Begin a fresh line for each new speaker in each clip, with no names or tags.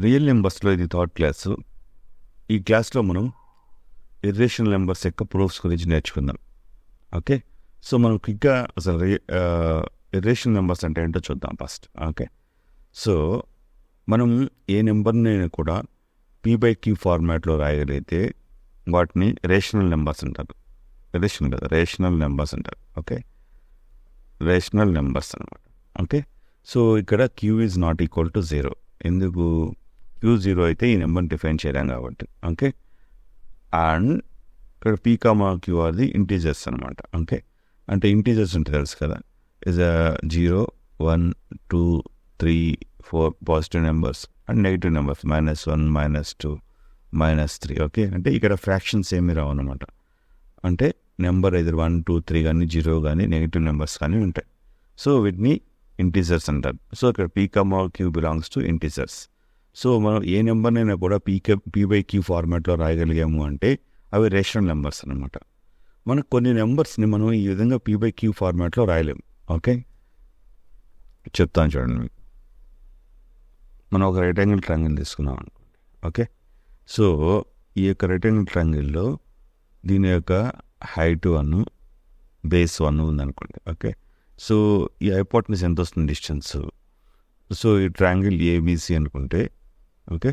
Real నెంబర్స్లో ఇది third class. ఈ క్లాస్లో మనం ఇర్రేషనల్ నెంబర్స్ యొక్క ప్రూఫ్స్ గురించి నేర్చుకుందాం. ఓకే, సో మనం క్విక్గా అసలు ఇర్రేషనల్ నెంబర్స్ అంటే ఏంటో చూద్దాం ఫస్ట్. ఓకే, సో మనం ఏ నెంబర్ని కూడా p/q ఫార్మాట్లో రాయగలిగితే వాటిని రేషనల్ నెంబర్స్ అంటారు. రేషనల్ నెంబర్స్ అంటారు. ఓకే, రేషనల్ నెంబర్స్ అనమాట. ఓకే, సో ఇక్కడ q is not equal to 0. ఎందుకు? q 0 అయితే ఈ నెంబర్ని డిఫైన్ చేయలేం కాబట్టి. ఓకే, అండ్ ఇక్కడ p/q అది ఇంటీజర్స్ అనమాట. ఓకే, అంటే ఇంటీజర్స్ అంటే తెలుసు కదా, is 0, 1, 2, 3, 4 positive numbers and negative numbers -1, -2, -3. Okay, అంటే ఇక్కడ ఫ్రాక్షన్స్ ఏమి రావు అనమాట. అంటే నెంబర్ అయితే 1, 2, 3 కానీ 0 కానీ నెగిటివ్ నెంబర్స్ కానీ ఉంటాయి. సో వీటిని ఇంటీజర్స్ అంటారు. సో ఇక్కడ p/q belongs to integers. So మనం ఏ నెంబర్నైనా కూడా p/q ఫార్మాట్లో రాయగలిగాము అంటే అవి రేషనల్ నెంబర్స్ అనమాట. మనకు కొన్ని నెంబర్స్ని మనం ఈ విధంగా p/q ఫార్మాట్లో రాయలేము. ఓకే, చెప్తాను చూడండి మీకు. మనం ఒక రైట్ యాంగిల్ ట్రయాంగిల్ తీసుకున్నాం అనుకోండి. ఓకే, సో ఈ యొక్క రైట్ యాంగిల్ ట్రయాంగిల్లో దీని యొక్క హైట్ 1, బేస్ 1 ఉందనుకోండి. ఓకే, సో ఈ హైపోటెనస్ ఎంత వస్తుంది డిస్టెన్స్? సో ఈ ట్రయాంగిల్ ఏబిసి అనుకుంటే, ఓకే,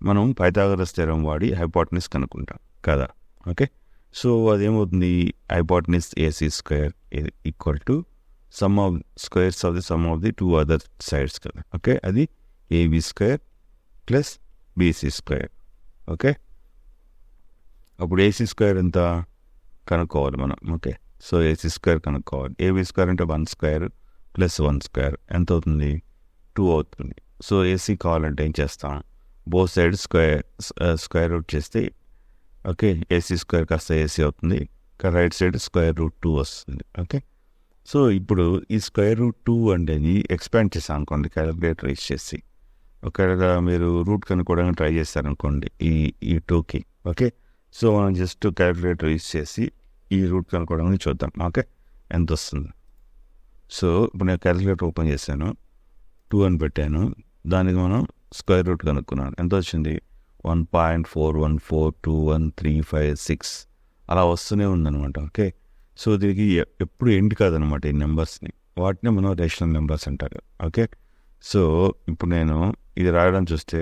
మనం పైథాగరస్ థియరం వాడి హైపోటెనస్ కనుక్కుంటాం కదా. ఓకే, సో అదేమవుతుంది? Hypotenuse AC² equal to sum of squares of the sum of the 2 other sides కదా. ఓకే, అది AB² ప్లస్ BC². ఓకే, అప్పుడు AC² ఎంత కనుక్కోవాలి మనం. ఓకే, సో AC² కనుక్కోవాలి. AB² అంటే 1² ప్లస్ 1² ఎంత అవుతుంది? 2 అవుతుంది. సో AC కావాలంటే ఏం చేస్తాం? బోత్ సైడ్ స్క్వేర్ రూట్ చేస్తే, ఓకే, AC² కాస్త AC అవుతుంది. రైట్ సైడ్ √2 వస్తుంది. ఓకే, సో ఇప్పుడు ఈ √2 అనేది ఎక్స్పాండ్ చేసాం అనుకోండి క్యాలిక్యులేటర్ యూజ్ చేసి. ఒకవేళ మీరు రూట్ కనుక్కోవడానికి ట్రై చేస్తారనుకోండి ఈ 2కి. ఓకే, సో మనం జస్ట్ క్యాలిక్యులేటర్ యూజ్ చేసి ఈ రూట్ కనుక్కోవడానికి చూద్దాం. ఓకే, ఎంత వస్తుంది? సో ఇప్పుడు నేను క్యాలిక్యులేటర్ ఓపెన్ చేశాను, 2 అని పెట్టాను, దానికి మనం స్క్వేర్ రూట్ కనుక్కున్నాను. ఎంత వచ్చింది? 1.41421356 అలా వస్తూనే ఉందన్నమాట. ఓకే, సో దీనికి ఎప్పుడు ఎండ్ కాదనమాట ఈ నెంబర్స్ని. వాటిని మనం రేషనల్ నెంబర్స్ అంటారు. ఓకే, సో ఇప్పుడు నేను ఇది రాయడం చూస్తే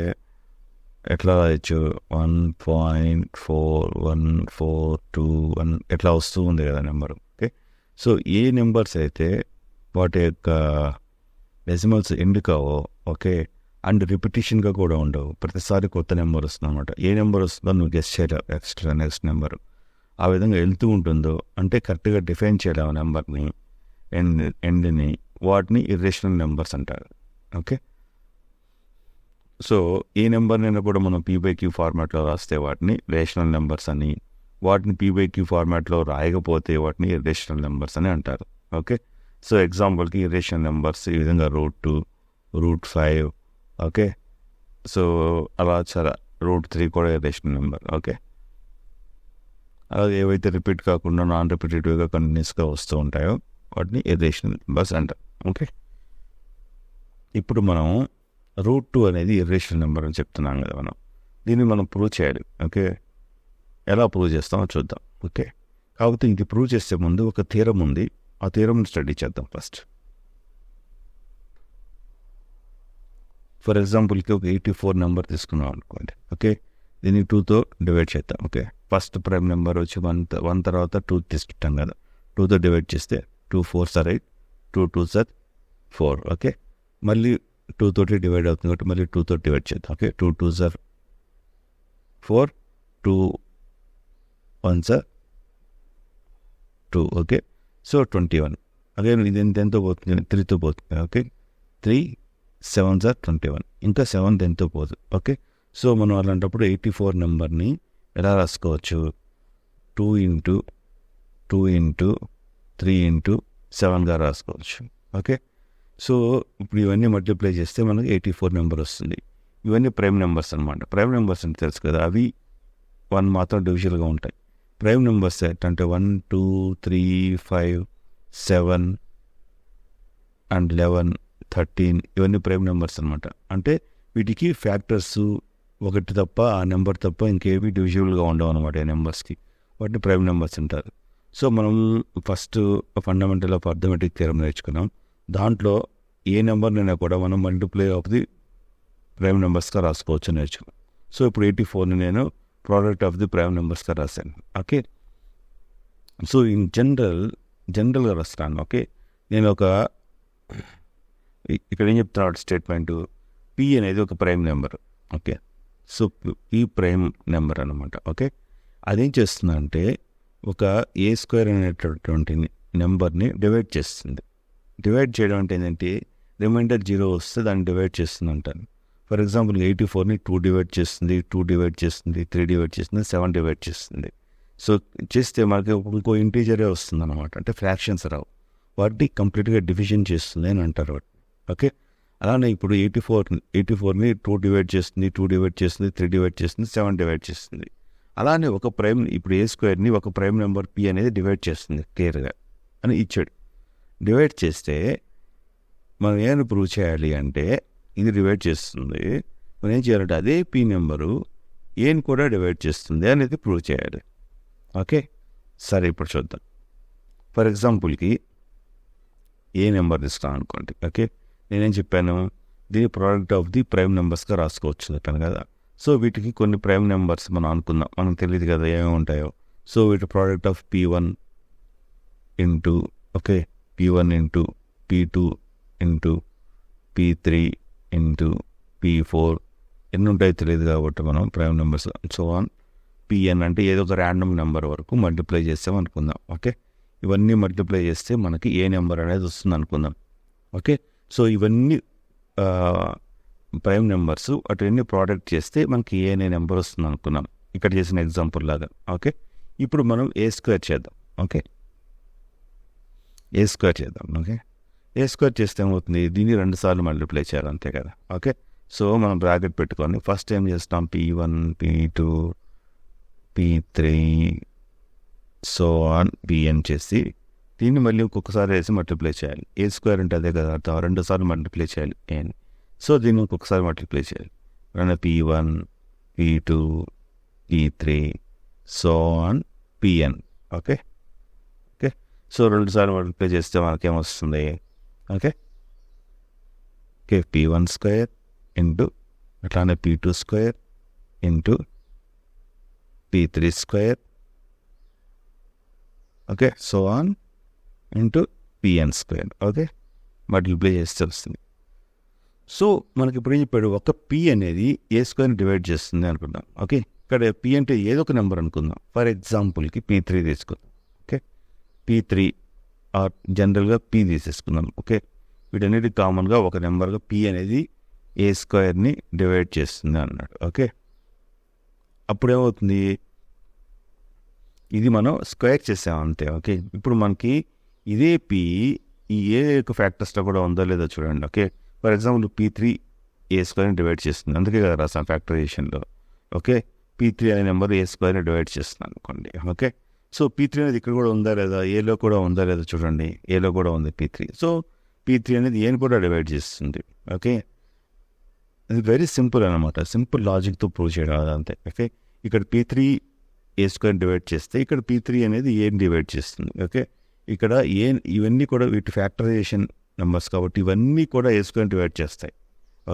ఎట్లా రాయొచ్చు? 1.4142 ఎట్లా వస్తూ ఉంది కదా నెంబరు. ఓకే, సో ఏ నెంబర్స్ అయితే వాటి యొక్క డెసిమల్స్ ఎండ్ కావో, ఓకే, అండ్ రిపిటేషన్గా కూడా ఉండవు, ప్రతిసారి కొత్త నెంబర్ వస్తుంది అనమాట. ఏ నెంబర్ వస్తుందో నువ్వు గెస్ చేయలేవు. నెక్స్ట్ నెంబరు ఆ విధంగా వెళ్తూ ఉంటుందో అంటే కరెక్ట్గా డిఫైన్ చేయలేము నెంబర్ని, ఎండ్ని. వాటిని ఇర్రేషనల్ నెంబర్స్ అంటారు. ఓకే, సో ఏ నెంబర్నైనా కూడా మనం p/q ఫార్మాట్లో రాస్తే వాటిని రేషనల్ నెంబర్స్ అని, వాటిని p/q ఫార్మాట్లో రాయకపోతే వాటిని ఇర్రేషనల్ నెంబర్స్ అని అంటారు. ఓకే, సో ఎగ్జాంపుల్కి ఇర్రేషనల్ నెంబర్స్ ఈ విధంగా √2, √5. ఓకే, సో అలా చాలా √3 కూడా ఇర్రేషనల్ నెంబర్. ఓకే, అలా ఏవైతే రిపీట్ కాకుండా నాన్ రిపిటేటివ్గా కంటిన్యూస్గా వస్తూ ఉంటాయో వాటిని ఇర్రేషనల్ నెంబర్స్ అంటారు. ఓకే, ఇప్పుడు మనం √2 అనేది ఇర్రేషనల్ నెంబర్ అని చెప్తున్నాం కదా మనం. దీన్ని మనం ప్రూవ్ చేయాలి. ఓకే, ఎలా ప్రూవ్ చేస్తామో చూద్దాం. ఓకే, కాకపోతే ఇది ప్రూవ్ చేసే ముందు ఒక థియరం ఉంది, ఆ థియరంని స్టడీ చేద్దాం ఫస్ట్. ఫర్ ఎగ్జాంపుల్కి ఒక 84 నెంబర్ తీసుకున్నాం అనుకోండి. ఓకే, దీన్ని 2తో డివైడ్ చేద్దాం. ఓకే, ఫస్ట్ ప్రైమ్ నెంబర్ వచ్చి 1 తర్వాత 2 తీసుకుంటాం కదా. 2తో డివైడ్ చేస్తే 2 4s are 8, 2 2s are 4. Okay, మళ్ళీ 2 తోటి డివైడ్ అవుతుంది కాబట్టి మళ్ళీ 2తో డివైడ్ చేద్దాం. Okay, 2 2s are 4, 2 1s are 2. Okay, so 21. Again ఇది ఎంతో పోతుంది? 3తో పోతుంది. Okay, 3 7s are 21. ఇంకా 7 ఎంతో పోదు. ఓకే, సో మనం అలాంటప్పుడు 84 నెంబర్ని ఎలా రాసుకోవచ్చు? 2 × 2 × 3 × 7గా రాసుకోవచ్చు. ఓకే, సో ఇప్పుడు ఇవన్నీ మల్టిప్లై చేస్తే మనకి 84 నెంబర్ వస్తుంది. ఇవన్నీ ప్రైమ్ నెంబర్స్ అనమాట. ప్రైమ్ నెంబర్స్ అంటే తెలుసు కదా, అవి 1 మాత్రం డివిజువల్గా ఉంటాయి. ప్రైమ్ నెంబర్స్ అంటే 1 2 3 5 7 అండ్ 11 13 ఇవన్నీ ప్రైమ్ నెంబర్స్ అనమాట. అంటే వీటికి ఫ్యాక్టర్స్ ఒకటి తప్ప ఆ నెంబర్ తప్ప ఇంకేవి డివిజిబుల్గా ఉండవు అనమాట ఈ నెంబర్స్కి. వాటిని ప్రైమ్ నెంబర్స్ అంటారు. సో మనం first fundamental of arithmetic theorem నేర్చుకున్నాం. దాంట్లో ఏ నెంబర్నైనా కూడా మనం మల్టిప్లై ఆఫ్ ది ప్రైమ్ నెంబర్స్గా రాసుకోవచ్చు నేర్చుకున్నాం. సో ఇప్పుడు 84ని నేను ప్రోడక్ట్ ఆఫ్ ది ప్రైమ్ నెంబర్స్గా రాశాను. ఓకే, సో ఇన్ జనరల్గా రాస్తాను. ఓకే, నేను ఇక్కడ ఏం చెప్తున్నాడు స్టేట్మెంట్, పి అనేది ఒక prime number. Okay, so P prime number అనమాట. ఓకే, అదేం చేస్తుందంటే ఒక ఏ స్క్వేర్ అనేటటువంటి నెంబర్ని డివైడ్ చేస్తుంది. డివైడ్ చేయడం అంటే ఏంటంటే రిమైండర్ 0 వస్తే దాన్ని డివైడ్ చేస్తుంది అంటాను. ఫర్ ఎగ్జాంపుల్ 84ని 2 డివైడ్ చేస్తుంది, 2 డివైడ్ చేస్తుంది, 3 డివైడ్ చేస్తుంది, 7 డివైడ్ చేస్తుంది. సో చేస్తే మనకి ఇంకో ఇంటీజరే వస్తుంది అనమాట. అంటే ఫ్రాక్షన్స్ రావు, వాటిని కంప్లీట్గా డివిజన్ చేస్తుంది అని అంటారు వాటి. ఓకే, అలానే ఇప్పుడు 84ని 2 డివైడ్ చేస్తుంది, 2 డివైడ్ చేస్తుంది, 3 డివైడ్ చేస్తుంది, 7 డివైడ్ చేస్తుంది. అలానే ఒక ప్రైమ్ ఇప్పుడు ఏ స్క్వేర్ని ఒక ప్రైమ్ నెంబర్ పి అనేది డివైడ్ చేస్తుంది క్లియర్గా అని ఇచ్చాడు. డివైడ్ చేస్తే మనం ఏమైనా ప్రూవ్ చేయాలి అంటే ఇది డివైడ్ చేస్తుంది, మనం ఏం చేయాలంటే అదే పి నెంబరు ఏని కూడా డివైడ్ చేస్తుంది అనేది ప్రూవ్ చేయాలి. ఓకే, సరే ఇప్పుడు చూద్దాం. ఫర్ ఎగ్జాంపుల్కి ఏ నెంబర్ ఇస్తాను అనుకోండి. ఓకే, నేనేం చెప్పాను, దీని ప్రోడక్ట్ ఆఫ్ ది ప్రైమ్ నెంబర్స్గా రాసుకోవచ్చు చెప్పాను కదా. సో వీటికి కొన్ని ప్రైమ్ నెంబర్స్ మనం అనుకుందాం, మనకు తెలియదు కదా ఏమేమి ఉంటాయో. సో వీటి product of P1 into okay P1 into P2 into P3 into P4 ఎన్ని ఉంటాయో తెలియదు కాబట్టి మనం prime numbers so on Pn అంటే ఏదో ఒక ర్యాండమ్ నెంబర్ వరకు మల్టిప్లై చేస్తాం అనుకుందాం. ఓకే, ఇవన్నీ మల్టిప్లై చేస్తే మనకి ఏ నెంబర్ అనేది వస్తుంది అనుకుందాం. ఓకే, సో ఇవన్నీ ప్రైమ్ నెంబర్స్ అటువన్నీ ప్రోడక్ట్ చేస్తే మనకి ఏ అనే నెంబర్ వస్తుంది అనుకున్నాం ఇక్కడ చేసిన ఎగ్జాంపుల్ లాగా. ఓకే, ఇప్పుడు మనం ఏ స్క్వేర్ చేద్దాం. ఓకే, ఏ స్క్వేర్ చేద్దాం. ఓకే, ఏ స్క్వేర్ చేస్తే ఏమవుతుంది, దీన్ని 2 సార్లు మల్టిప్లై చేయాలి అంతే కదా. ఓకే, సో మనం బ్రాకెట్ పెట్టుకొని ఫస్ట్ ఏం చేస్తాం, P1 P2 P3 so on Pn చేసి దీన్ని మళ్ళీ ఇంకొకసారి వేసి మల్టిప్లై చేయాలి. ఏ స్క్వేర్ అంటే అదే కదా అర్థం, 2 సార్లు మల్టిప్లై చేయాలి ఏని. సో దీన్ని ఇంకొకసారి మల్టిప్లై చేయాలి. P1 P2 P3 so on Pn. Okay, okay, so 2 సార్లు మల్టిప్లై చేస్తే మనకేమొస్తుంది, okay okay P1 square into అట్లానే P2 square into P3 square okay so on into Pn square. Okay, multiply చేస్తే వస్తుంది. సో మనకి ఇప్పుడు ఏం చెప్పాడు, ఒక P అనేది ఏ స్క్వేర్ని డివైడ్ చేస్తుంది అనుకుందాం. ఓకే, ఇక్కడ P అంటే ఏదో ఒక నెంబర్ అనుకుందాం. ఫర్ ఎగ్జాంపుల్కి P3 తీసుకుందాం. ఓకే, P3 ఆర్ జనరల్గా P తీసేసుకుందాం. ఓకే, వీటన్నిటి కామన్గా ఒక నెంబర్గా P అనేది ఏ స్క్వేర్ని డివైడ్ చేస్తుంది అన్నాడు. ఓకే, అప్పుడేమవుతుంది, ఇది మనం స్క్వేర్ చేసాం అంతే. ఓకే, ఇప్పుడు మనకి ఇదే P ఈ ఏ యొక్క ఫ్యాక్టర్స్లో కూడా ఉందో లేదో చూడండి. Okay, for example P3 A స్క్వేర్ని డివైడ్ చేస్తుంది, అందుకే కదా రాసాను ఫ్యాక్టరైజేషన్లో. ఓకే, P3 అనే నెంబర్ ఏ స్క్వేర్ని డివైడ్ చేస్తుంది అనుకోండి. ఓకే, సో P3 అనేది ఇక్కడ కూడా ఉందా లేదా, ఏలో కూడా ఉందా లేదా చూడండి, ఏలో కూడా ఉంది P3. సో P3 అనేది ఏని కూడా డివైడ్ చేస్తుంది. ఓకే, ఇది వెరీ సింపుల్ అనమాట, సింపుల్ లాజిక్తో ప్రూవ్ చేయడం అంతే. ఓకే, ఇక్కడ P3 ఏ స్క్వేర్ డివైడ్ చేస్తే ఇక్కడ P3 అనేది ఏని డివైడ్ చేస్తుంది. ఓకే, ఇక్కడ ఇవన్నీ కూడా వీటి ఫ్యాక్టరైజేషన్ నెంబర్స్ కాబట్టి ఇవన్నీ కూడా ఏ స్క్వేర్ డివైడ్ చేస్తాయి.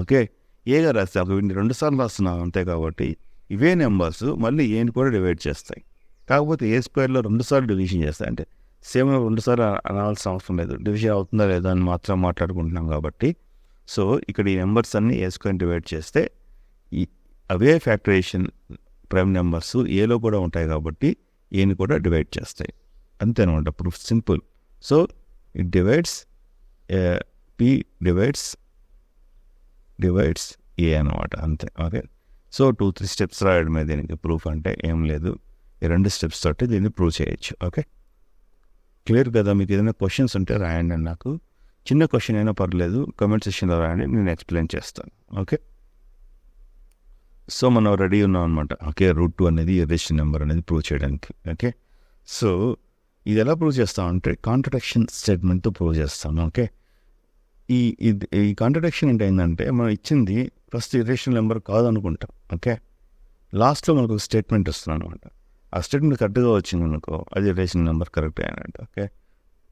ఓకే, ఏగా రాస్తే వీటిని 2 సార్లు రాస్తున్నాం అంతే కాబట్టి ఇవే నెంబర్స్ మళ్ళీ ఏని కూడా డివైడ్ చేస్తాయి. కాకపోతే ఏ స్క్వేర్లో 2 సార్లు డివిజన్ చేస్తాయి, అంటే సేమ్ 2 సార్లు అనాల్సిన అవసరం లేదు, డివిజన్ అవుతుందా లేదా అని మాత్రం మాట్లాడుకుంటున్నాం కాబట్టి. సో ఇక్కడ ఈ నెంబర్స్ అన్నీ ఏ స్క్వేర్ డివైడ్ చేస్తే అవే ఫ్యాక్టరైజేషన్ ప్రైమ్ నెంబర్స్ ఏలో కూడా ఉంటాయి కాబట్టి ఏని కూడా డివైడ్ చేస్తాయి అంతేనమాట. Proof simple. So it divides P divides A అనమాట అంతే. ఓకే, సో 2-3 స్టెప్స్ రాయడమే దీనికి ప్రూఫ్ అంటే ఏం లేదు, ఈ 2 స్టెప్స్ తోటి దీన్ని ప్రూవ్ చేయొచ్చు. ఓకే, క్లియర్ కదా. మీకు ఏదైనా క్వశ్చన్స్ ఉంటే రాయండి, నాకు చిన్న క్వశ్చన్ అయినా పర్లేదు కామెంట్ సెక్షన్లో రాయండి, నేను ఎక్స్ప్లెయిన్ చేస్తాను. ఓకే, సో మనం రెడీ ఉన్నాం అనమాట. ఓకే, √2 అనేది ఇర్రేషనల్ నెంబర్ అనేది ప్రూవ్ చేయడానికి. ఓకే, సో ఇది ఎలా ప్రూవ్ చేస్తామంటే కాంట్రడిక్షన్ స్టేట్మెంట్తో ప్రూవ్ చేస్తాం. ఓకే, ఈ కాంట్రడిక్షన్ అంటే ఏంటంటే మనం ఇచ్చింది ఫస్ట్ ఇర్రేషనల్ నెంబర్ కాదనుకుంటాం. ఓకే, లాస్ట్లో మనకు ఒక స్టేట్మెంట్ వస్తుంది అనమాట. ఆ స్టేట్మెంట్ కరెక్ట్గా వచ్చింది అనుకో, అది ఇర్రేషనల్ నెంబర్ కరెక్ట్ అయినట్టు. ఓకే,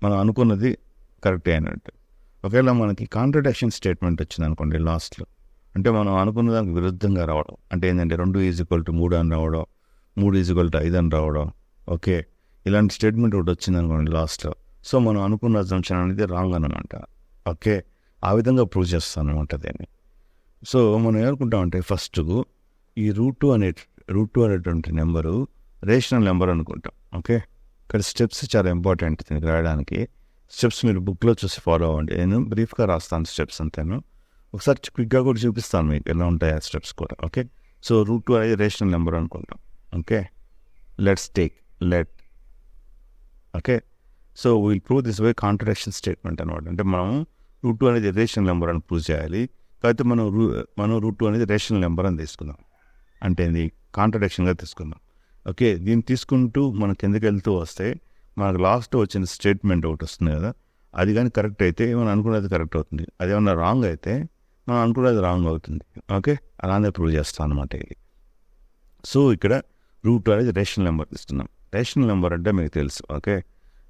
మనం అనుకున్నది కరెక్ట్ అయినట్టు. ఒకవేళ మనకి కాంట్రడిక్షన్ స్టేట్మెంట్ వచ్చింది అనుకోండి లాస్ట్లో, అంటే మనం అనుకున్న దానికి విరుద్ధంగా రావడం, అంటే ఏంటంటే 2 = 3 అని రావడం, 3 = 5 అని రావడం. ఓకే, ఇలాంటి స్టేట్మెంట్ ఒకటి వచ్చింది అనుకోండి లాస్ట్లో, సో మనం అనుకున్న అజంప్షన్ అనేది రాంగ్ అనమాట. ఓకే, ఆ విధంగా ప్రూవ్ చేస్తాను అనమాట దీన్ని. సో మనం ఏమనుకుంటామంటే ఫస్ట్ ఈ రూట్ 2 అనేటువంటి నెంబరు రేషనల్ నెంబర్ అనుకుంటాం. ఓకే, ఇక్కడ స్టెప్స్ చాలా ఇంపార్టెంట్ దీనికి రాయడానికి. స్టెప్స్ మీరు బుక్లో చూసి ఫాలో అవ్వండి. నేను బ్రీఫ్గా రాస్తాను స్టెప్స్ అంతాను. ఒకసారి క్విక్గా కూడా చూపిస్తాను మీకు ఎలా ఉంటాయి ఆ స్టెప్స్ కూడా. ఓకే, సో రూట్ 2 అనేది రేషనల్ నెంబర్ అనుకుంటాం. Okay, let okay, so will prove this way contradiction statement అనమాట. అంటే మనం రూట్ 2 అనేది రేషనల్ నెంబర్ అని ప్రూవ్ చేయాలి. కాబట్టి మనం రూట్ 2 అనేది రేషనల్ నెంబర్ అని తీసుకుందాం, అంటే ఇది కాంట్రడిక్షన్గా తీసుకుందాం. ఓకే, దీన్ని తీసుకుంటూ మనం కిందకి వెళ్తూ వస్తే మనకు లాస్ట్ వచ్చిన స్టేట్మెంట్ ఒకటి వస్తుంది కదా, అది కానీ కరెక్ట్ అయితే మనం అనుకునేది కరెక్ట్ అవుతుంది. అదేమన్నా రాంగ్ అయితే మనం అనుకునేది రాంగ్ అవుతుంది. ఓకే, అలానే ప్రూవ్ చేస్తాం అనమాట ఇది. సో ఇక్కడ రూట్ 2 అనేది రేషనల్ నెంబర్ తీసుకున్నాం. రేషనల్ నెంబర్ అంటే మీకు తెలుసు. ఓకే,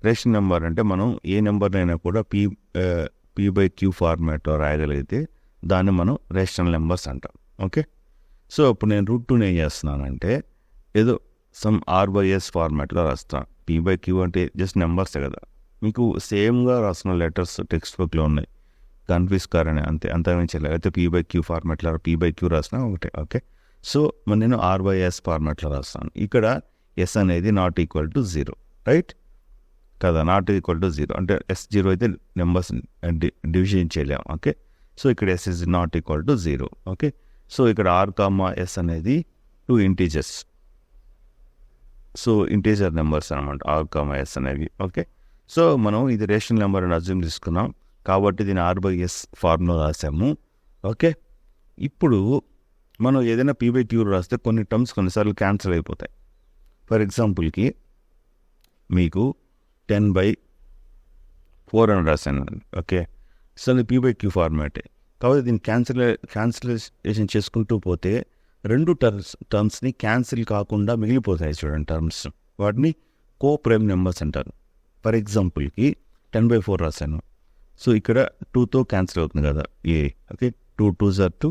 రేషనల్ నెంబర్ అంటే మనం ఏ నెంబర్నైనా కూడా p/q ఫార్మాట్లో రాయగలిగితే దాన్ని మనం రేషనల్ నెంబర్స్ అంటాం. ఓకే, సో ఇప్పుడు నేను రూట్ 2 ఏం చేస్తున్నానంటే ఏదో సమ్ r/s ఫార్మాట్లో రాస్తాను. p/q అంటే జస్ట్ నెంబర్సే కదా, మీకు సేమ్గా రాసిన లెటర్స్ టెక్స్ట్ బుక్లో ఉన్నాయి, కన్ఫ్యూజ్ కారని అంతే మించలేదు. అయితే p/q ఫార్మాట్లో p/q రాసిన ఒకటే. ఓకే, సో నేను r/s ఫార్మాట్లో రాస్తాను. ఇక్కడ s అనేది ≠0, రైట్ కదా, ≠0 అంటే s0 అయితే నెంబర్స్ డివిజన్ చేయలేము. ఓకే, సో ఇక్కడ s is ≠0. ఓకే, సో ఇక్కడ r, s అనేది 2 ఇంటీజర్స్, సో ఇంటీజర్ నెంబర్స్ అనమాట r, s అనేవి. ఓకే, సో మనం ఇది రేషనల్ నెంబర్ అని అజ్యూమ్ తీసుకున్నాం కాబట్టి దీన్ని r/s ఫార్మ్లో రాసాము. ఓకే, ఇప్పుడు మనం ఏదైనా p/q రాస్తే కొన్ని టర్మ్స్ కొన్నిసార్లు క్యాన్సిల్ అయిపోతాయి. ఫర్ ఎగ్జాంపుల్కి మీకు 10/4 అని రాశాను. ఓకే, సో అది p/q ఫార్మాటే కాబట్టి దీన్ని క్యాన్సిలేషన్ చేసుకుంటూ పోతే 2 టర్మ్స్ని క్యాన్సిల్ కాకుండా మిగిలిపోతాయి చూడండి టర్మ్స్, వాటిని కో-ప్రైమ్ నెంబర్స్ అంటారు. ఫర్ ఎగ్జాంపుల్కి 10/4 రాశాను, సో ఇక్కడ 2తో క్యాన్సిల్ అవుతుంది కదా A. Okay, 2 2s are 2,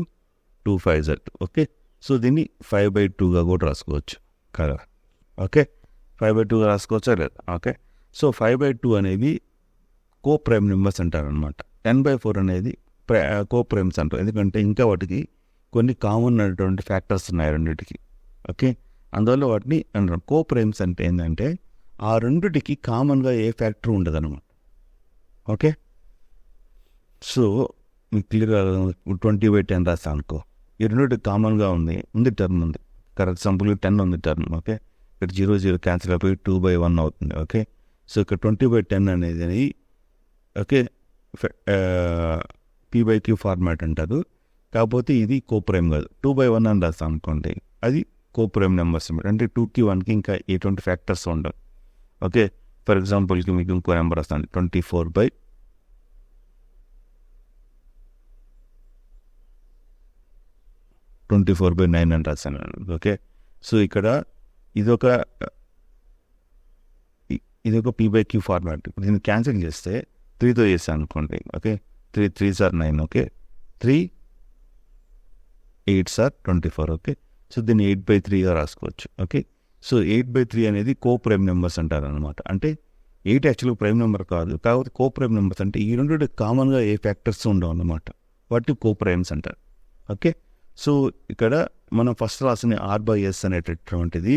2 5s are 2. Okay, so దీన్ని 5/2గా కూడా రాసుకోవచ్చు కదా. ఓకే, 5/2గా రాసుకోవచ్చా లేదా. ఓకే, సో 5/2 అనేది కో-ప్రైమ్ నెంబర్స్ అంటారనమాట. 10/4 అనేది కో-ప్రైమ్స్ అంటారు, ఎందుకంటే ఇంకా వాటికి కొన్ని కామన్ అయినటువంటి ఫ్యాక్టర్స్ ఉన్నాయి రెండింటికి. ఓకే, అందువల్ల వాటిని అంటారు కో-ప్రైమ్స్. అంటే ఏంటంటే ఆ రెండింటికి కామన్గా ఏ ఫ్యాక్టర్ ఉండదు అనమాట. ఓకే, సో మీకు క్లియర్గా 20/10 రాస్తాను అనుకో, ఈ రెండింటికి కామన్గా ఉంది టర్మ్ ఉంది. ఫర్ ఎగ్జాంపుల్ 10 ఉంది టర్మ్. ఓకే, ఇక్కడ 0 0 క్యాన్సిల్ అయిపోయి 2/1 అవుతుంది. ఓకే, సో ఇక్కడ 20/10 అనేది ఓకే p/q ఫార్మాట్ అంటారు. కాకపోతే ఇది కో-ప్రైమ్ కాదు. 2/1 అని రాస్తాం అనుకోండి, అది కో-ప్రైమ్ నెంబర్స్ అనమాట. అంటే 2కి 1కి ఇంకా ఎటువంటి ఫ్యాక్టర్స్ ఉండవు. ఓకే, ఫర్ ఎగ్జాంపుల్కి మీకు ఇంకో నెంబర్ వస్తాను 24/9 అని రాస్తాను. ఓకే, సో ఇక్కడ ఇదొక p/q ఫార్మాట్. ఇప్పుడు దీన్ని క్యాన్సిల్ చేస్తే 3తో చేస్తాను అనుకోండి. Okay, 3 3s are 9. Okay, 3 8s are 24. Okay, so దీన్ని 8/3గా రాసుకోవచ్చు. ఓకే, సో 8/3 అనేది కో-ప్రైమ్ నెంబర్స్ అంటారు అనమాట. అంటే 8 యాక్చువల్గా ప్రైమ్ నెంబర్ కాదు, కాకపోతే కో-ప్రైమ్ నెంబర్స్ అంటే ఈ రెండు కామన్గా ఏ ఫ్యాక్టర్స్ ఉండవు అన్నమాట, వాటిని కో-ప్రైమ్స్ అంటారు. ఓకే, సో ఇక్కడ మనం ఫస్ట్ రాసిన r/s అనేటటువంటిది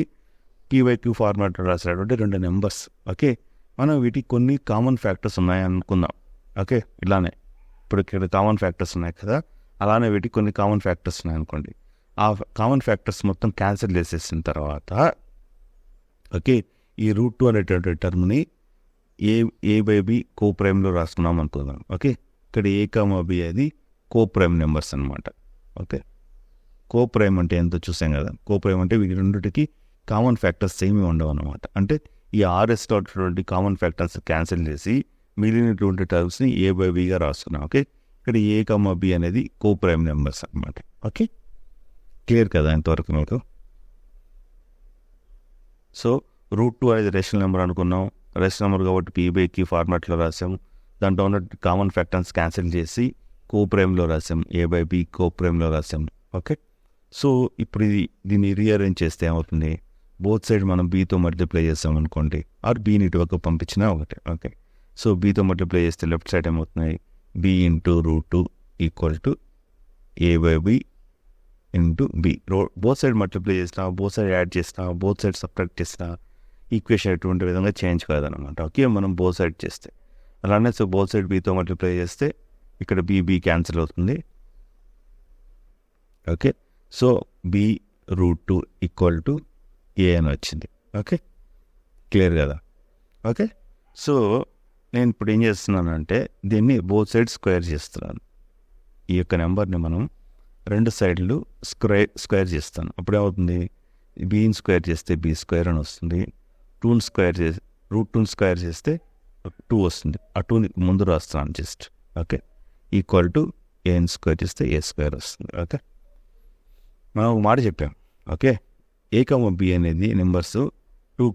p/q ఫార్మాట్లో రాసినటువంటి 2 నెంబర్స్. ఓకే, మనం వీటికి కొన్ని కామన్ ఫ్యాక్టర్స్ ఉన్నాయని అనుకుందాం. ఓకే, ఇలానే ఇప్పుడు ఇక్కడ కామన్ ఫ్యాక్టర్స్ ఉన్నాయి కదా, అలానే వీటికి కొన్ని కామన్ ఫ్యాక్టర్స్ ఉన్నాయి అనుకోండి. ఆ కామన్ ఫ్యాక్టర్స్ మొత్తం క్యాన్సిల్ చేసేసిన తర్వాత ఓకే, ఈ రూట్ 2 అనేటువంటి టర్మ్ని a/b కో-ప్రైమ్లో రాసుకున్నాం అనుకుందాం. ఓకే, ఇక్కడ a, b అది కో-ప్రైమ్ నెంబర్స్ అనమాట. ఓకే, కో-ప్రైమ్ అంటే ఎంతో చూసాం కదా. కో-ప్రైమ్ అంటే వీటి రెండింటికి కామన్ ఫ్యాక్టర్స్ ఏమీ ఉండవు అనమాట. అంటే ఈ r/s కామన్ ఫ్యాక్టర్స్ క్యాన్సిల్ చేసి మిగిలినటువంటి టర్మ్స్ని a/bగా రాసుకున్నాం. ఓకే, ఇక్కడ ఏ కమా బి అనేది కో ప్రైమ్ నెంబర్స్ అనమాట. ఓకే, క్లియర్ కదా ఇంతవరకు మీకు? సో √2 అనేది రేషనల్ నెంబర్ అనుకున్నాం. రేషనల్ నెంబర్ కాబట్టి పీ/క్యూ ఫార్మాట్లో రాసాం. దాంట్లో ఉన్న కామన్ ఫ్యాక్టర్స్ క్యాన్సిల్ చేసి కో ప్రైమ్లో రాసాం, A/B కో ప్రైమ్లో రాసాం. ఓకే, సో ఇప్పుడు దీన్ని రీఅరేంజ్ చేస్తే ఏమవుతుంది, బోత్ సైడ్ మనం బీతో మల్టిప్లై చేస్తాం అనుకోండి, ఆర్ బీని ఇటువైపు పంపించినా ఒకటే. ఓకే, సో బీతో మల్టిప్లై చేస్తే లెఫ్ట్ సైడ్ ఏమవుతున్నాయి, B × √2 = A/B × B. Both side multiply చేసినా, బోత్ సైడ్ యాడ్ చేసినా, బోత్ సైడ్ సబ్ట్రాక్ట్ చేసినా ఈక్వేషన్ ఎటువంటి విధంగా చేంజ్ కాదనమాట. ఓకే, మనం బోత్ సైడ్ చేస్తే అలానే. సో బోత్ సైడ్ బీతో మల్టిప్లై చేస్తే ఇక్కడ బీ క్యాన్సిల్ అవుతుంది. ఓకే, సో B √2 = A అని వచ్చింది. ఓకే, క్లియర్ కదా? ఓకే, సో నేను ఇప్పుడు ఏం చేస్తున్నానంటే దీన్ని బోత్ సైడ్ స్క్వేర్ చేస్తున్నాను. ఈ యొక్క నెంబర్ని మనం రెండు సైడ్లు స్క్వేర్ చేస్తాను. అప్పుడు ఏమవుతుంది, బీని స్క్వేర్ చేస్తే B² అని వస్తుంది. √2 స్క్వేర్ చేస్తే 2 వస్తుంది. ఆ 2ని ముందు రాస్తున్నాను జస్ట్. ఓకే, = A స్క్వేర్ చేస్తే A² వస్తుంది. ఓకే, మనం ఒక మాట చెప్పాం. ఓకే, A, B అనేది numbers 2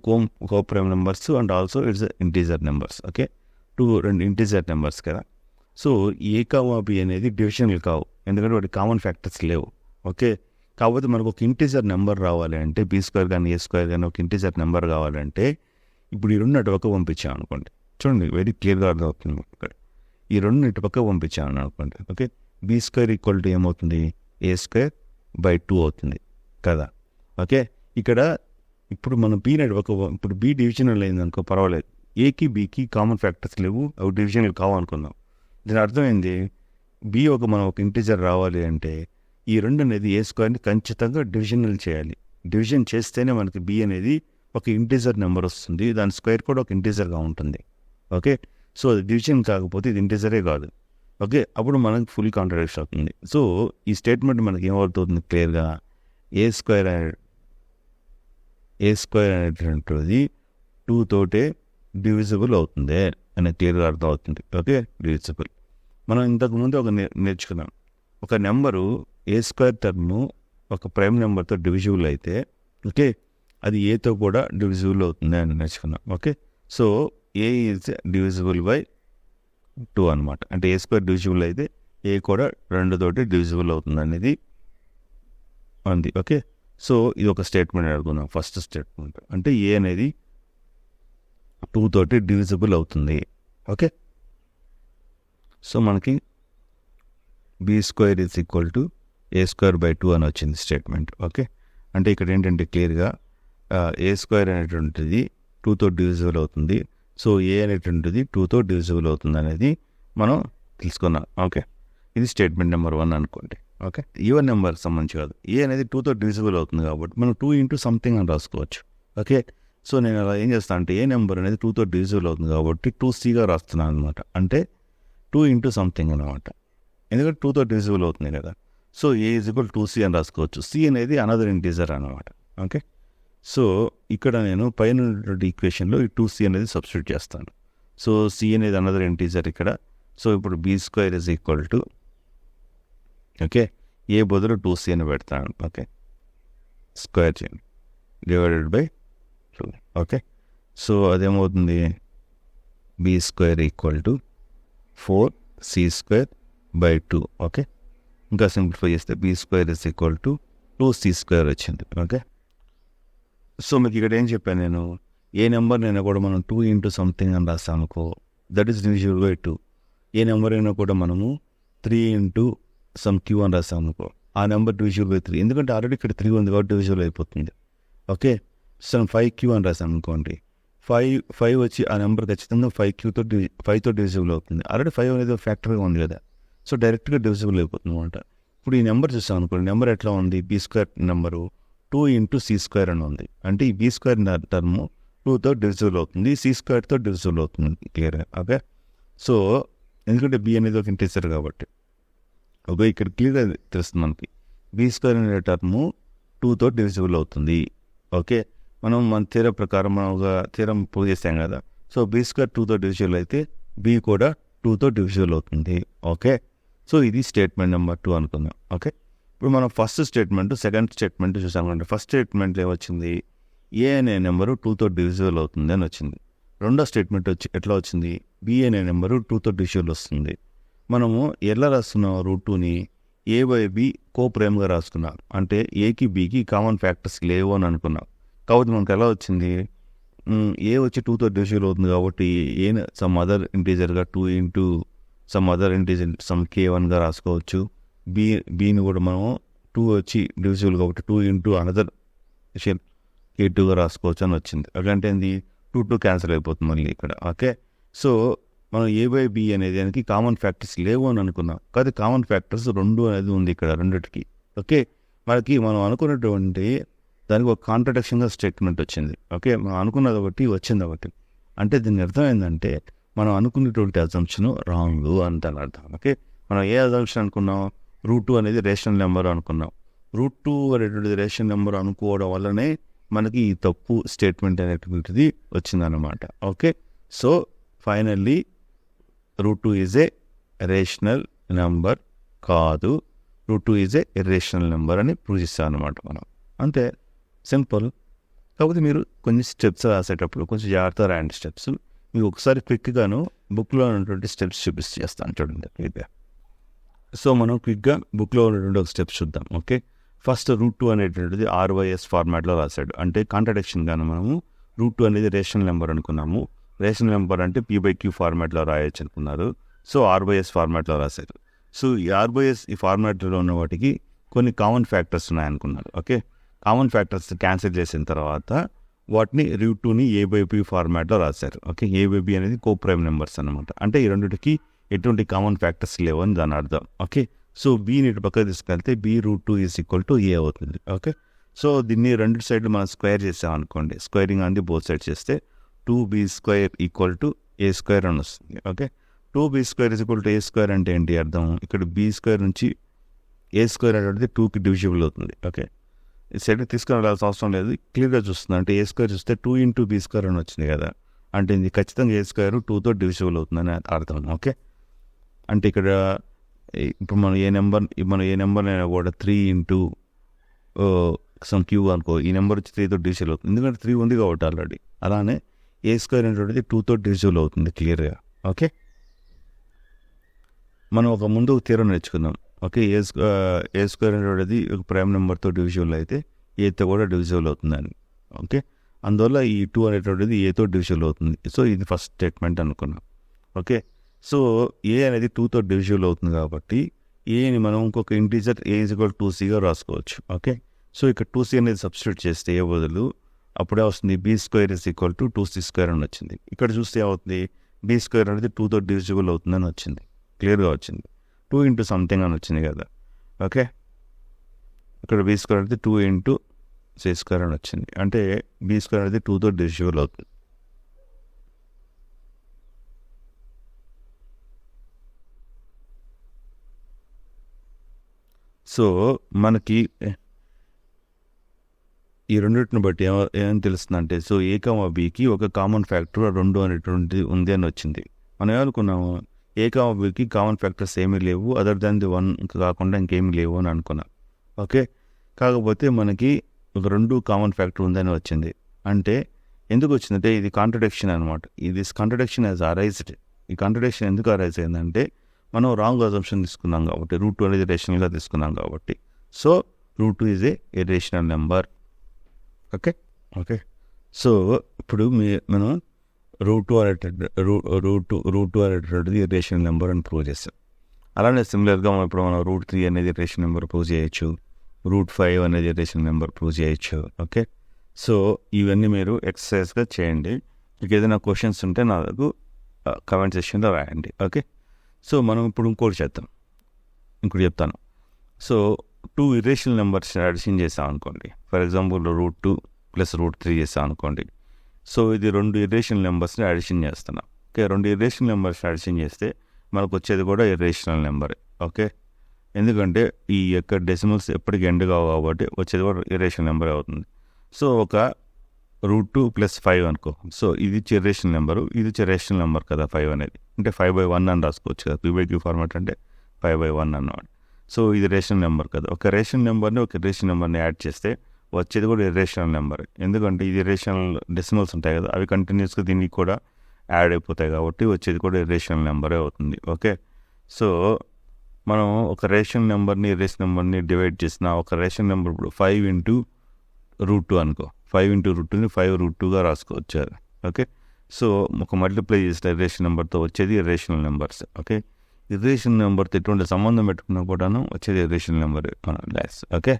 co prime numbers and also it's integer numbers. Okay, 2 integer numbers కదా. సో A, B అనేది డివిజనల్ కావు, ఎందుకంటే వాటి కామన్ ఫ్యాక్టర్స్ లేవు. ఓకే, కాకపోతే మనకు ఒక ఇంటీజర్ నెంబర్ రావాలి అంటే B² కానీ A² కానీ ఒక ఇంటీజర్ నెంబర్ కావాలంటే ఇప్పుడు ఈ రెండు అటుపక్క పంపించాం అనుకోండి. చూడండి, వెరీ క్లియర్గా అర్థమవుతుంది. ఇక్కడ ఈ రెండు ఇటుపక్క పంపించాను అనుకోండి. ఓకే, B² = ఏమవుతుంది, A²/2 అవుతుంది కదా. ఓకే, ఇక్కడ ఇప్పుడు మనం బీ ఇప్పుడు బీ డివిజనల్ అయింది అనుకో పర్వాలేదు. ఏకి బీకి కామన్ ఫ్యాక్టర్స్ లేవు, అవి డివిజనల్ కావనుకుందాం. దీని అర్థమైంది, బి మనం ఒక ఇంటీజర్ రావాలి అంటే ఈ రెండు అనేది A²ని ఖచ్చితంగా డివిజనల్ చేయాలి. డివిజన్ చేస్తేనే మనకి బి అనేది ఒక ఇంటీజర్ నెంబర్ వస్తుంది, దాని స్క్వేర్ కూడా ఒక ఇంటీజర్గా ఉంటుంది. ఓకే, సో అది డివిజన్ కాకపోతే ఇది ఇంటీజరే కాదు. ఓకే, అప్పుడు మనకి ఫుల్ కాంట్రాడిక్షన్ అవుతుంది. సో ఈ స్టేట్మెంట్ మనకి ఏమవుతుంది క్లియర్గా, A² అనేటువంటిది 2 తోటే డివిజిబుల్ అవుతుంది అని క్లియర్గా అర్థం అవుతుంది. Okay, divisible. మనం ఇంతకుముందు నేర్చుకున్నాం, ఒక నెంబరు A² టర్మ్ ఒక ప్రైమ్ నెంబర్తో డివిజిబుల్ అయితే ఓకే అది ఏతో కూడా డివిజిబుల్ అవుతుంది అని నేర్చుకున్నాం. Okay, so A is divisible by 2 అనమాట. అంటే A² డివిజిబుల్ అయితే A కూడా 2 తోటి డివిజిబుల్ అవుతుంది అనేది ఉంది. ఓకే, సో ఇది ఒక స్టేట్మెంట్ అడుగుతున్నాం. ఫస్ట్ స్టేట్మెంట్ అంటే A అనేది 2 తోటి డివిజిబుల్ అవుతుంది. ఓకే, సో మనకి B² A²/2 అని వచ్చింది స్టేట్మెంట్. ఓకే, అంటే ఇక్కడ ఏంటంటే క్లియర్గా A² అనేటువంటిది 2 తో డివిజిబుల్ అవుతుంది. సో A అనేటువంటిది 2 తో డివిజిబుల్ అవుతుంది అనేది మనం తెలుసుకున్నాం. ఓకే, ఇది స్టేట్మెంట్ నెంబర్ 1 అనుకోండి. ఓకే, ఈవెన్ నెంబర్ సంబంధించి కాదు, A అనేది 2 తో డివిజిబుల్ అవుతుంది కాబట్టి మనం 2 × సంథింగ్ అని రాసుకోవచ్చు. ఓకే, సో నేను అలా ఏం చేస్తాను అంటే A నెంబర్ అనేది 2 తో డివిజిబుల్ అవుతుంది కాబట్టి 2Cగా రాస్తున్నాను అనమాట. అంటే 2 × సంథింగ్ అనమాట, ఎందుకంటే 2 తో డివిజిబుల్ అవుతుంది కదా. సో A = 2C అని రాసుకోవచ్చు. C అనేది అనదర్ ఇంటీజర్ అనమాట. ఓకే, సో ఇక్కడ నేను పైన ఈక్వేషన్లో ఈ 2C అనేది సబ్స్టిట్యూట్ చేస్తాను. సో C అనేది అనదర్ ఇంటీజర్ ఇక్కడ. సో ఇప్పుడు B² ఓకే A బదులు 2C అని పెడతాను. ఓకే, స్క్వేర్ చేయండి /2. ఓకే, సో అదేమవుతుంది, B² = 4C²/2. ఓకే, ఇంకా సింప్లిఫై చేస్తే B² = 2C² వచ్చింది. ఓకే, సో మీకు ఇక్కడ ఏం చెప్పాను నేను, ఏ నెంబర్ అయినా కూడా మనం 2 × సంథింగ్ అని రాస్తాం అనుకో, that is divisible by 2. A number అయినా కూడా మనము 3 × some Q అని రాస్తాం అనుకో, ఆ నెంబర్ డివిజిబుల్ బై 3, ఎందుకంటే ఆల్రెడీ ఇక్కడ 3 ఉంది కాబట్టి డివిజిబుల్ అయిపోతుంది. ఓకే, సో 5Q అని రాసాం అనుకోండి, 5 వచ్చి ఆ నెంబర్ ఖచ్చితంగా 5తో డివిజిబుల్ అవుతుంది. ఆల్రెడీ 5 అనేది ఫ్యాక్టర్గా ఉంది కదా, సో డైరెక్ట్గా డివిజిబుల్ అయిపోతుంది అనమాట. ఇప్పుడు ఈ నెంబర్ చూసాం అనుకోండి, నెంబర్ ఎట్లా ఉంది, B² నెంబరు 2 × C² అని ఉంది. అంటే ఈ B² టర్మ్ 2తో డివిజిబుల్ అవుతుంది, C²తో డివిజిబుల్ అవుతుంది క్లియర్గా. ఓకే, సో ఎందుకంటే B అనేది ఒక ఇంటీజర్ కాబట్టి. ఓకే, ఇక్కడ క్లియర్గా తెలుస్తుంది మనకి B² అనే టర్ము 2తో డివిజిబుల్ అవుతుంది. ఓకే, మన థీరం ప్రకారం మనం ఒక థీరం ప్రూవ్ చేసాం కదా. సో B² 2తో డివిజిబుల్ అయితే B కూడా 2తో డివిజిబుల్ అవుతుంది. ఓకే, సో ఇది స్టేట్మెంట్ నెంబర్ 2 అనుకుందాం. ఓకే, ఇప్పుడు మనం ఫస్ట్ స్టేట్మెంట్ సెకండ్ స్టేట్మెంట్ చూసాం అనుకోండి. ఫస్ట్ స్టేట్మెంట్లో ఏమొచ్చింది, ఏ అనే నెంబరు 2తో డివిజిబుల్ అవుతుంది అని వచ్చింది. రెండో స్టేట్మెంట్ ఎట్లా వచ్చింది, బి అనే నెంబరు 2తో డివిజిబుల్ వస్తుంది. మనము ఎలా రాస్తున్నాం, √2ని ఏ బై బి కోప్రైమ్గా రాసుకున్నాం. అంటే ఏకి బికి కామన్ ఫ్యాక్టర్స్ లేవు అని అనుకున్నాం. కాబట్టి మనకు ఎలా వచ్చింది, ఏ వచ్చి 2తో డివిజిబుల్ అవుతుంది కాబట్టి ఏ సమ్ అదర్ ఇంటీజర్గా 2 into some other integer some k1గా రాసుకోవచ్చు. బీని కూడా మనం 2 వచ్చి డివిజిబుల్ కాబట్టి 2 ఇంటూ అనదర్ k2గా రాసుకోవచ్చు అని వచ్చింది. అంటే ఏంది, 2 క్యాన్సిల్ అయిపోతుంది మళ్ళీ ఇక్కడ. ఓకే, సో మనం ఏ బై బి అనేది దానికి కామన్ ఫ్యాక్టర్స్ లేవు అని అనుకున్నాం. కానీ కామన్ ఫ్యాక్టర్స్ 2 అనేది ఉంది ఇక్కడ రెండిటికి. ఓకే, మనకి మనం అనుకున్నటువంటి దానికి ఒక కాంట్రడిక్షన్గా స్టేట్మెంట్ వచ్చింది. ఓకే, మనం అనుకున్నది ఒకటి వచ్చింది ఒకటి. అంటే దీని అర్థం ఏంటంటే మనం అనుకునేటువంటి అజంప్షన్ రాంగ్ అని దాని అర్థం. ఓకే, మనం ఏ అజంప్షన్ అనుకున్నాం, √2 అనేది రేషనల్ నెంబర్ అనుకున్నాం. √2 అనేటువంటిది రేషనల్ నెంబర్ అనుకోవడం వల్లనే మనకి ఈ తప్పు స్టేట్మెంట్ అనేటువంటిది వచ్చిందన్నమాట. Okay, so finally √2 is a rational number కాదు, √2 ఈజ్ ఏ ఇర్రేషనల్ నెంబర్ అని ప్రూవ్ చేస్తాం అనమాట మనం. అంతే, సింపుల్. కాకపోతే మీరు కొన్ని స్టెప్స్ రాసేటప్పుడు కొంచెం జాగ్రత్తగా రాయండి స్టెప్స్. మీకు ఒకసారి క్విక్గాను బుక్లో ఉన్నటువంటి స్టెప్స్ చేస్తాను చూడండి క్విక్గా. సో మనం క్విక్గా బుక్లో ఉన్నటువంటి ఒక స్టెప్స్ చూద్దాం. ఓకే, ఫస్ట్ √2 అనేటువంటిది RYS ఫార్మాట్లో రాశాడు. అంటే కాంట్రడిక్షన్ గాను మనము √2 అనేది రేషనల్ నెంబర్ అనుకున్నాము. రేషనల్ నెంబర్ అంటే P/Q ఫార్మాట్లో రాయొచ్చు అనుకున్నారు. సో RYS ఫార్మాట్లో రాశారు. సో ఈ RYS ఈ ఫార్మాట్లో ఉన్న వాటికి కొన్ని కామన్ ఫ్యాక్టర్స్ ఉన్నాయనుకున్నారు. ఓకే, కామన్ ఫ్యాక్టర్స్ క్యాన్సిల్ చేసిన తర్వాత వాటిని √2ని A/P ఫార్మాట్లో రాశారు. ఓకే, A/B అనేది కోప్రైమ్ నెంబర్స్ అనమాట. అంటే ఈ రెండింటికి ఎటువంటి కామన్ ఫ్యాక్టర్స్ లేవు అని దాని అర్థం. ఓకే, సో బీని ఇటు పక్కకు తీసుకెళ్తే B√2 = A అవుతుంది. ఓకే, సో దీన్ని రెండు సైడ్లు మనం స్క్వేర్ చేసామనుకోండి, స్క్వేరింగ్ అనేది బోత్ సైడ్ చేస్తే 2b² = a² అని వస్తుంది. ఓకే, 2b² = a² అంటే ఏంటి అర్థం, ఇక్కడ b² నుంచి a² అనేది 2కి డివిజిబుల్ అవుతుంది. ఓకే, ఈ సైడ్ తీసుకుని వెళ్ళాల్సిన అవసరం లేదు, క్లియర్గా చూస్తుంది. అంటే a² చూస్తే 2 × b² అని వచ్చింది కదా, అంటే ఇది ఖచ్చితంగా a² 2తో డివిజిబుల్ అవుతుందని అర్థం. ఓకే, అంటే ఇక్కడ ఇప్పుడు మనం ఏ నెంబర్ అయినా కూడా 3 × సమ్ q అనుకో, ఈ నెంబర్ వచ్చి 3తో డివిజిబుల్ అవుతుంది, ఎందుకంటే 3 ఉంది కాబట్టి ఆల్రెడీ. అలానే a² అనేటువంటిది 2తో డివిజిబుల్ అవుతుంది క్లియర్గా. ఓకే, మనం ఒక ముందు థియరం నేర్చుకుందాం. ఓకే, a² అనేటువంటిది ఒక ప్రైమ్ నెంబర్తో డివిజిబుల్ అయితే ఏతో కూడా డివిజిబుల్ అవుతుందని. ఓకే, అందువల్ల ఈ 2 అనేటువంటిది ఏతో డివిజిబుల్ అవుతుంది. సో ఇది ఫస్ట్ స్టేట్మెంట్ అనుకున్నాం. ఓకే, సో ఏ అనేది 2తో డివిజిబుల్ అవుతుంది కాబట్టి ఏని మనం ఇంకొక ఇంటీజర్ a = 2c రాసుకోవచ్చు. ఓకే, సో ఇక్కడ 2c అనేది సబ్స్టిట్యూట్ చేస్తే ఏ బదులు అప్పుడే వస్తుంది b² = 2c² అని వచ్చింది. ఇక్కడ చూస్తే ఏమవుతుంది, b² అనేది 2తో డివిజిబుల్ అవుతుందని వచ్చింది, క్లియర్గా వచ్చింది. 2 × సంథింగ్ అని వచ్చింది కదా. ఓకే, ఇక్కడ b² అనేది 2 × c² అని వచ్చింది, అంటే b² అనేది 2తో డివిజిబుల్ అవుతుంది. సో మనకి ఈ రెండింటిని బట్టి ఏం తెలుస్తుందంటే, సో a,bకి ఒక కామన్ ఫ్యాక్టర్ 2 అనేటువంటిది ఉంది అని వచ్చింది. మనం ఏమనుకున్నాము, a,bకి కామన్ ఫ్యాక్టర్స్ ఏమీ లేవు, అదర్ దాన్ ది 1 కాకుండా ఇంకేమీ లేవు అని అనుకున్నాం. ఓకే, కాకపోతే మనకి ఒక 2 కామన్ ఫ్యాక్టర్ ఉందని వచ్చింది. అంటే ఎందుకు వచ్చిందంటే ఇది కాంట్రడిక్షన్ అనమాట. ఇది కాంట్రడిక్షన్ యాజ్ అరైజ్డ్. ఈ కాంట్రడిక్షన్ ఎందుకు అరైజ్ అయిందంటే మనం రాంగ్ అజంప్షన్ తీసుకున్నాం కాబట్టి, √2 అనేది రేషనల్గా తీసుకున్నాం కాబట్టి. So √2 is a irrational number. Okay, okay, so ఇప్పుడు మనం √2 అనేటువంటిది ఇర్రేషనల్ నెంబర్ అని ప్రూవ్ చేస్తాం. అలానే సిమిలర్గా ఇప్పుడు మనం √3 అనేది ఇర్రేషనల్ నెంబర్ ప్రూవ్ చేయొచ్చు, √5 అనేది ఇర్రేషనల్ నెంబర్ ప్రూవ్ చేయొచ్చు. ఓకే, సో ఇవన్నీ మీరు ఎక్సర్సైజ్గా చేయండి. మీకు ఏదైనా క్వశ్చన్స్ ఉంటే నాకు కమెంట్ సెక్షన్లో రాయండి. ఓకే, సో మనం ఇప్పుడు ఇంకోటి చెప్తాను. సో 2 ఇర్రేషనల్ నెంబర్స్ అడిషన్ చేసాం అనుకోండి. ఫర్ ఎగ్జాంపుల్ √2 + √3 చేసాం అనుకోండి. సో ఇది 2 ఇర్రేషనల్ నెంబర్స్ని అడిషన్ చేస్తున్నాం. ఓకే, 2 ఇర్రేషనల్ నెంబర్స్ అడిషన్ చేస్తే మనకు వచ్చేది కూడా ఇర్రేషనల్ నెంబర్. ఓకే, ఎందుకంటే ఈ యొక్క డెసిమల్స్ ఎప్పటికీ ఎండ్ కావు కాబట్టి వచ్చేది కూడా ఇర్రేషనల్ నెంబర్ అవుతుంది. సో ఒక √2 + 5 అనుకో. సో ఇది ఇర్రేషనల్ నెంబరు, ఇది రేషనల్ నెంబర్ కదా 5 అనేది, అంటే 5/1 అని రాసుకోవచ్చు కదా. P/Q ఫార్మాట్ అంటే 5/1 అన్నమాట. సో ఇది రేషనల్ నెంబర్ కదా. ఒక రేషనల్ నెంబర్ని యాడ్ చేస్తే వచ్చేది కూడా ఇర్రేషనల్ నెంబర్. ఎందుకంటే ఇది ఇర్రేషనల్ డెసిమల్స్ ఉంటాయి కదా, అవి కంటిన్యూస్గా దీనికి కూడా యాడ్ అయిపోతాయి కాబట్టి వచ్చేది కూడా ఇర్రేషనల్ నెంబరే అవుతుంది. ఓకే, సో మనం ఒక రేషనల్ నెంబర్ని ఇర్రేషనల్ నెంబర్ని డివైడ్ చేసిన ఒక రేషనల్ నెంబర్ ఇప్పుడు 5/√2 అనుకో. 5/√2ని 5√2గా రాసుకోవచ్చు. ఓకే, సో ఒక మల్టిప్లై చేసిన ఇర్రేషనల్ నెంబర్తో వచ్చేది ఇర్రేషనల్ నెంబర్స్. ఓకే, ఇర్రేషనల్ నెంబర్తో ఎటువంటి సంబంధం పెట్టుకున్నా కూడాను వచ్చేది ఇర్రేషనల్ నెంబర్ ల్యాస్. ఓకే,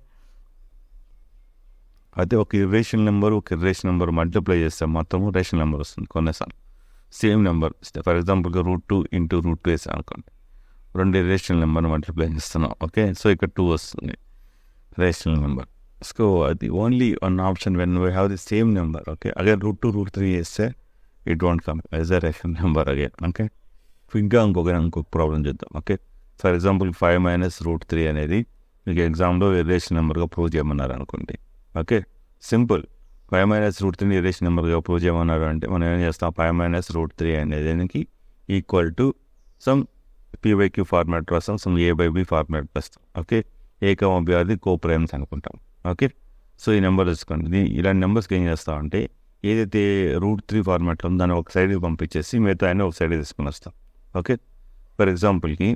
అయితే ఒక ఇర్రేషనల్ నెంబర్ మల్టిప్లై చేస్తే మొత్తము రేషనల్ నెంబర్ వస్తుంది కొన్నిసార్లు. సేమ్ నెంబర్ ఫర్ ఎగ్జాంపుల్గా √2 వేసాను అనుకోండి, 2 ఇర్రేషనల్ నెంబర్ని మల్టిప్లై చేస్తున్నాం. ఓకే, సో ఇక్కడ 2 వస్తుంది రేషనల్ నెంబర్. సో అది only one option when we have the same number. Okay, again √2 వేస్తే it won't come as a rational number again. Okay, ఇంకా ఇంకొక ప్రాబ్లం చేద్దాం. ఓకే, ఫర్ ఎగ్జాంపుల్ 5 - అనేది మీకు ఎగ్జామ్లో ఇర్రేషనల్ నెంబర్గా ప్రూవ్ చేయమన్నారు అనుకోండి. Okay, simple. 5 - √3 ఇర్రేషనల్ నెంబర్గా ప్రూవ్ చేయమన్నారు అంటే మనం ఏం చేస్తాం, 5 - √3 అనేది equal to some p/q format రాస్తాం, సమ్ a/b ఫార్మాట్ రాస్తాం. Okay, a, b co primes అనుకుంటాం. ఓకే, సో ఈ నెంబర్ తీసుకోండి. ఇలాంటి నెంబర్స్కి ఏం చేస్తామంటే ఏదైతే √3 ఫార్మాట్లో ఉందో దాన్ని ఒక సైడ్కి పంపించేసి మిగతా అన్నీ ఒక సైడ్కి తీసుకుని వస్తాం. ఓకే, ఫర్ ఎగ్జాంపుల్కి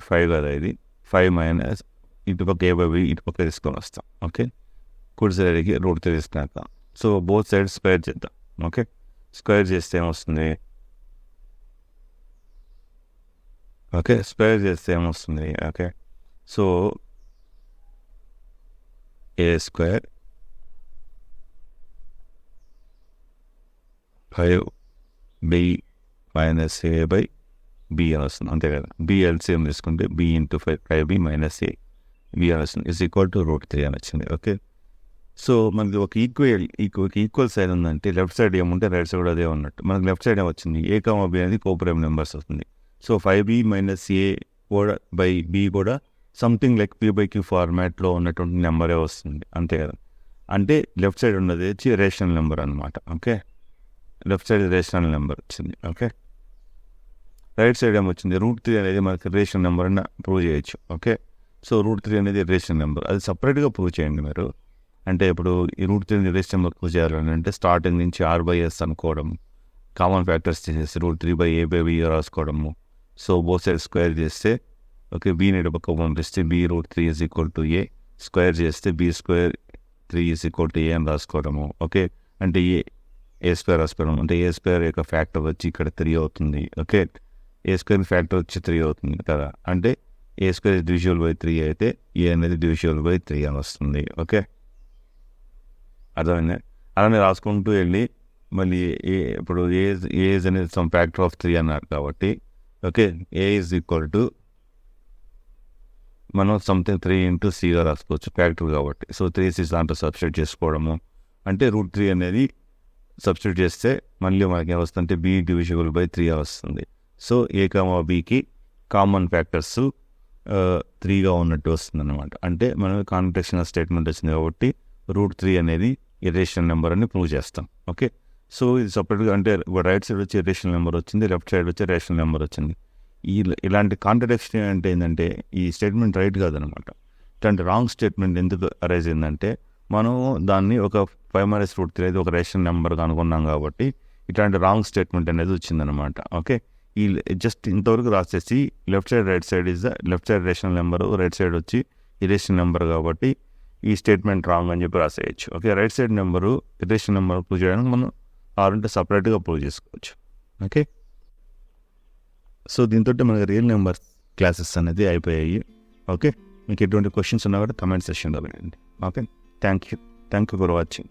5 కదా, ఇది 5 - ఇటుపక్క a/b ఇటుపక్క తీసుకొని వస్తాం. ఓకే, కుడి సైడ్కి √3 తీసుకున్నాక సో బోత్ సైడ్స్ స్క్వేర్ చేద్దాం. ఓకే, స్క్వేర్ చేస్తే ఏమొస్తుంది, okay so a² 5b - a/b అని వస్తుంది, అంతే కదా. b LCM తీసుకుంటే b × 5b - a b అని వస్తుంది ఈజ్ ఈక్వల్ టు √3 అని వచ్చింది. ఓకే, సో మనకి ఒక ఈక్వల్ సైడ్ ఉందంటే లెఫ్ట్ సైడ్ ఏముంటే రైట్ సైడ్ కూడా అదే ఉన్నట్టు. మనకి లెఫ్ట్ సైడ్ ఏమొచ్చింది, a, b అనేది కో ప్రైమ్ నెంబర్స్ వస్తుంది. సో 5b - a కూడా బై b కూడా సంథింగ్ లైక్ p/q ఫార్మాట్లో ఉన్నటువంటి నెంబరే వస్తుంది, అంతే కదా. అంటే లెఫ్ట్ సైడ్ ఉన్నది వచ్చి రేషనల్ నెంబర్ అనమాట. Okay, left side rational number వచ్చింది. ఓకే, రైట్ సైడ్ ఏమొచ్చింది, √3 అనేది మనకి రేషనల్ నెంబర్ అని ప్రూవ్ చేయొచ్చు. ఓకే, సో √3 అనేది రేషనల్ నెంబర్, అది సపరేట్గా ప్రూవ్ చేయండి మీరు. అంటే ఇప్పుడు ఈ √3 రేషనల్ నెంబర్ ప్రూవ్ చేయాలని అంటే స్టార్టింగ్ నుంచి r/s అనుకోవడం, కామన్ ఫ్యాక్టర్స్ చేసేసి √3/a/b రాసుకోవడము. సో బోత్ సైడ్ స్క్వేర్ చేస్తే ఓకే, b పక్క పంపిస్తే b√3 is equal to a, square చేస్తే b² 3 is equal to a అని రాసుకోవడము. ఓకే, అంటే a² రాసుకోవడం అంటే a² యొక్క ఫ్యాక్టర్ వచ్చి ఇక్కడ 3 అవుతుంది. ఓకే, a² ఫ్యాక్టర్ వచ్చి 3 అవుతుంది కదా, అంటే a² డివిజిబుల్ బై 3 అయితే a అనేది డివిజిబుల్ బై 3 అని వస్తుంది. ఓకే, అర్థమైంది. అలానే రాసుకుంటూ వెళ్ళి మళ్ళీ ఇప్పుడు ఏజ్ అనేది సమ్ ఫ్యాక్టర్ ఆఫ్ 3 అన్నారు కాబట్టి okay, a is equal to మనం సంథింగ్ 3 × cగా రాసుకోవచ్చు ఫ్యాక్టర్ కాబట్టి. సో 3c దాంట్లో సబ్స్టిట్యూట్ చేసుకోవడము అంటే √3 అనేది సబ్స్టిట్యూట్ చేస్తే మళ్ళీ మనకి ఏమొస్తుందంటే b డివిజిబుల్ బై 3 వస్తుంది. సో a, bకి కామన్ ఫ్యాక్టర్స్ 3గా ఉన్నట్టు వస్తుంది అనమాట. అంటే మనం కాంటెక్స్చువల్ స్టేట్మెంట్ వచ్చింది కాబట్టి √3 అనేది ఇర్రేషనల్ నెంబర్ అని ప్రూవ్ చేస్తాం. ఓకే, సో ఇది సపరేట్గా అంటే రైట్ సైడ్ వచ్చి ఇర్రేషనల్ నెంబర్ వచ్చింది, లెఫ్ట్ సైడ్ వచ్చి రేషనల్ నెంబర్ వచ్చింది. ఇలాంటి కాంట్రడిక్షన్ అంటే ఏంటంటే ఈ స్టేట్మెంట్ రైట్ కాదనమాట. ఇట్లాంటి రాంగ్ స్టేట్మెంట్ ఎందుకు అరైజ్ అయిందంటే మనం దాన్ని ఒక 5 - √3 అనేది ఒక రేషనల్ నెంబర్గా అనుకున్నాం కాబట్టి ఇట్లాంటి రాంగ్ స్టేట్మెంట్ అనేది వచ్చిందనమాట. ఓకే, ఈ జస్ట్ ఇంతవరకు రాసేసి left side rational number, right side వచ్చి ఇర్రేషనల్ నెంబర్ కాబట్టి ఈ స్టేట్మెంట్ రాంగ్ అని చెప్పి రాసేయచ్చు. Okay, right side number irrational number prove చేయడానికి మనం ఆరుంటే సపరేట్గా ప్రూవ్ చేసుకోవచ్చు. ఓకే, సో దీంతో మనకి రియల్ నెంబర్ క్లాసెస్ అనేది అయిపోయాయి. ఓకే, మీకు ఎటువంటి క్వశ్చన్స్ ఉన్నా కూడా కమెంట్ సెక్షన్లో పెట్టండి. Okay, thank you for watching.